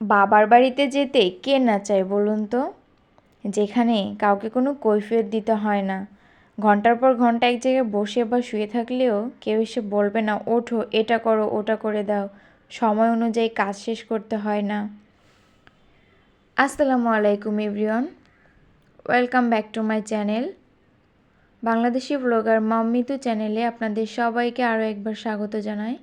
বাবার বাড়িতে যেতে কে না চায় বলুন তো, যেখানে কাউকে কোনো কৈফিয়ত দিতে হয় না। ঘন্টার পর ঘন্টা এক জায়গায় বসে বা শুয়ে থাকলেও কেউ এসে বলবে না ওঠো, এটা করো, ওটা করে দাও। সময় অনুযায়ী কাজ শেষ করতে হয় না। আসসালামু আলাইকুম everyone, welcome back to my channel. Bangladeshi blogger মাম্মিতু চ্যানেলে আপনাদের সবাইকে আরও একবার স্বাগত জানাই।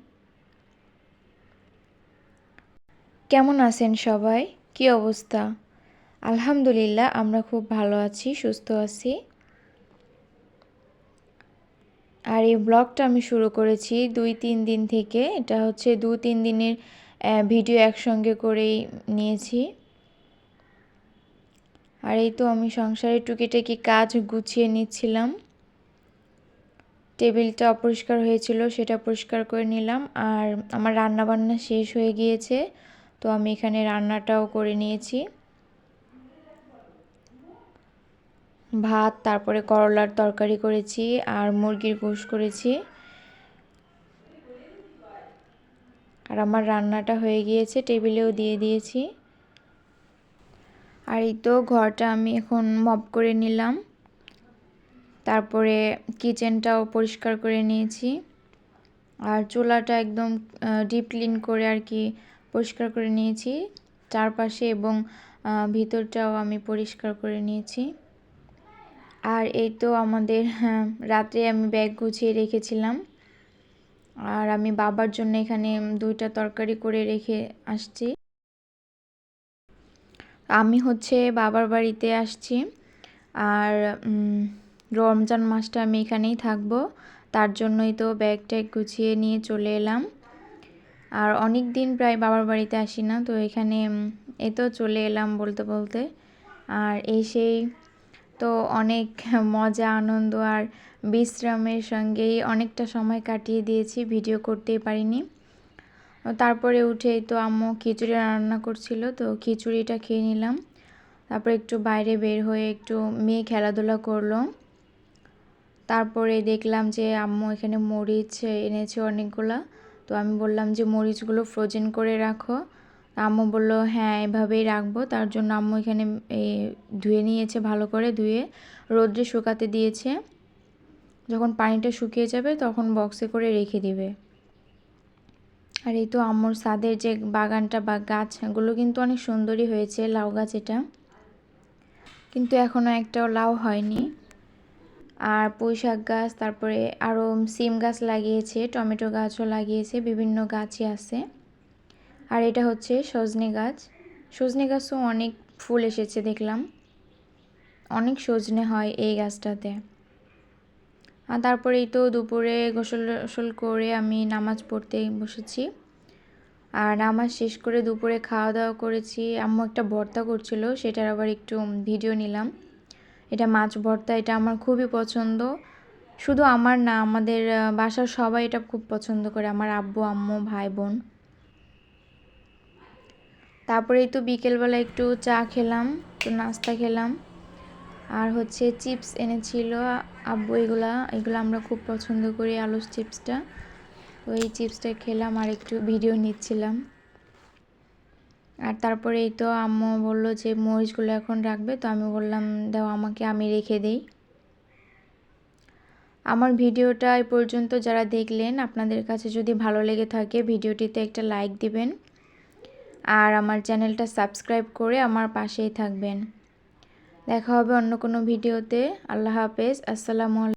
কেমন আছেন সবাই? কি অবস্থা? আলহামদুলিল্লাহ, আমরা খুব ভালো আছি, সুস্থ আছি। আর এই ব্লগটা আমি শুরু করেছি 2-3 দিন থেকে। এটা হচ্ছে 2-3 দিনের ভিডিও একসঙ্গে করেই নিয়েছি। আর এই তো আমি সংসারের টুকিটাকি কাজ গুছিয়ে নিচ্ছিলাম। টেবিলটা অপরিষ্কার হয়েছিল, সেটা পরিষ্কার করে নিলাম। আর আমার রান্নাবান্না শেষ হয়ে গিয়েছে, তো আমি এখানে রান্নাটাও করে নিয়েছি। ভাত, তারপরে করলার তরকারি করেছি আর মুরগির গোশ করেছি। আর আমার রান্নাটা হয়ে গিয়েছে, টেবিলেও দিয়ে দিয়েছি। আর এই তো ঘরটা আমি এখন মপ করে নিলাম, তারপরে কিচেনটাও পরিষ্কার করে নিয়েছি। আর চুলাটা একদম ডিপ ক্লিন করে আর কি পরিষ্কার করে নিয়েছি চারপাশে, এবং ভিতরটাও আমি পরিষ্কার করে নিয়েছি। আর এই তো আমাদের রাত্রে আমি ব্যাগ গুছিয়ে রেখেছিলাম। আর আমি বাবার জন্য এখানে 2টা তরকারি করে রেখে আসছি। আমি হচ্ছে বাবার বাড়িতে আসছি, আর রমজান মাসটা আমি এখানেই থাকবো, তার জন্যই তো ব্যাগ ট্যাগ গুছিয়ে নিয়ে চলে এলাম। আর অনেক দিন প্রায় বাবার বাড়িতে আসি না, তো এখানে এই তো চলে এলাম বলতে বলতে। আর এসেই তো অনেক মজা, আনন্দ আর বিশ্রামের সঙ্গেই অনেকটা সময় কাটিয়ে দিয়েছি, ভিডিও করতেই পারিনি। তারপরে উঠেই তো আম্মু খিচুড়ি রান্না করছিল, তো খিচুড়িটা খেয়ে নিলাম। তারপরে একটু বাইরে বের হয়ে একটু মেয়ে খেলাধুলা করলো। তারপরে দেখলাম যে আম্মু এখানে মরিচ এনেছে অনেকগুলা, তো আমি বললাম যে মরিচগুলো ফ্রোজেন করে রাখো। আম্মু বলল হ্যাঁ, এভাবেই রাখবো। তার জন্য আম্মু এখানে ধুয়ে নিয়েছে, ভালো করে ধুয়ে রোদ্রে শুকাতে দিয়েছে। যখন পানিটা শুকিয়ে যাবে তখন বক্সে করে রেখে দিবে। আর এই তো আম্মুর ছাদের যে বাগানটা বা গাছগুলো কিন্তু অনেক সুন্দরই হয়েছে। লাউ গাছ এটা, কিন্তু এখনও একটাও লাউ হয়নি। আর পুঁই শাক গাছ, তারপরে আরও সিম গাছ লাগিয়েছে, টমেটো গাছও লাগিয়েছে, বিভিন্ন গাছই আছে। আর এটা হচ্ছে সজনে গাছ। সজনে গাছও অনেক ফুল এসেছে দেখলাম, অনেক সজনে হয় এই গাছটাতে। আর তারপরেই তো দুপুরে গোসল করে আমি নামাজ পড়তে বসেছি। আর নামাজ শেষ করে দুপুরে খাওয়া দাওয়া করেছি। আম্মু একটা ভর্তা করছিল, সেটার আবার একটু ভিডিও নিলাম। এটা মাছ ভর্তা, এটা আমার খুবই পছন্দ। শুধু আমার না, আমাদের বাসার সবাই এটা খুব পছন্দ করে, আমার আব্বু, আম্মু, ভাই, বোন। তারপরেই তো বিকেলবেলা একটু চা খেলাম, একটু নাস্তা খেলাম। আর হচ্ছে চিপস এনেছিল আব্বু, এগুলো আমরা খুব পছন্দ করি, আলুর চিপসটা। তো এই চিপসটা খেলাম আর একটু ভিডিও নিচ্ছিলাম। আর তারপরে এই তো আম্মু বললো যে মরিচগুলো এখন রাখবে, তো আমি বললাম দাও আমাকে, আমি রেখে দেই। আমার ভিডিওটা এই পর্যন্ত যারা দেখলেন, আপনাদের কাছে যদি ভালো লেগে থাকে ভিডিওটিতে একটা লাইক দিবেন, আর আমার চ্যানেলটা সাবস্ক্রাইব করে আমার পাশেই থাকবেন। দেখা হবে অন্য কোনো ভিডিওতে। আল্লাহ হাফেজ, আসসালামু আলাইকুম।